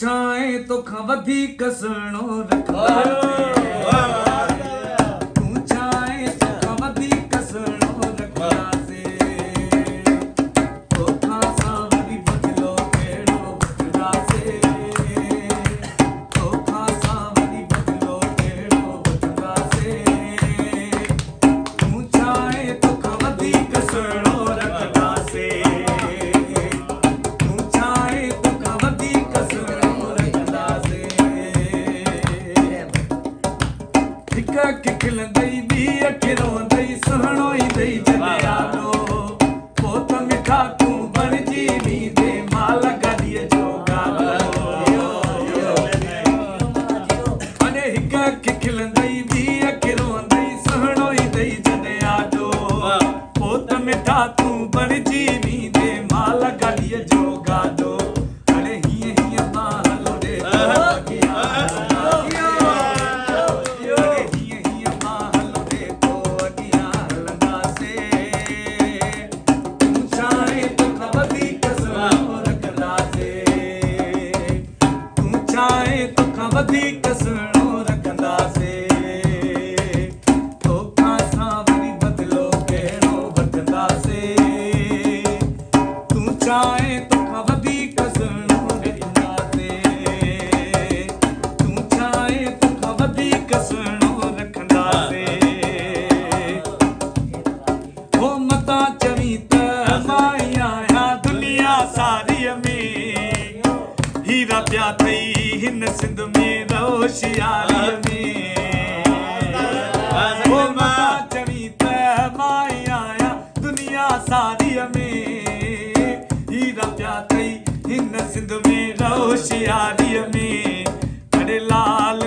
छाए तो खवधी कसणो रखंदासीं तूं छाए तो खवधी कसणो रखंदासीं तोखां सां वरी बदिलो कहिड़ो वठंदासीं तोखां सां वरी बदिलो कहिड़ो वठंदासीं तूं छाए तो खवधी कसणो रखंदासीं हिक खिलंदई ॿी अखि रोंदई सुहिणो ईंदई जॾहिं यादो पोइ त मिठा तूं बणिजी वींदे माल गाॾीअ जो गालो अने हिक अखि खिलंदई ॿी अखि रोंदई सुहिणो ईंदई जॾहिं यादो पोइ त मिठा तूं बणिजी वींदे माल गाॾीअ जो गाॾो अड़े हीअं हीअं मां हलो रे वधीक सुहिणो रखंदासीं तोखां सां वरी बदिलो कहिड़ो वठंदासीं तूं चाहे तोखां वधीक सुहिणो रखंदासीं तूं चाहे तोखां वधीक सुहिणो रखंदासीं हो मतां चवीं त मां आहियां दुनिया सारीअ में हीरा पिया थई हिन सिंध में होशियारीअ में हो मतां चवीं त मां आहियां दुनिया सारीअ में हीरा पिया थई हिन सिंध में होशियारीअ में अड़े लाल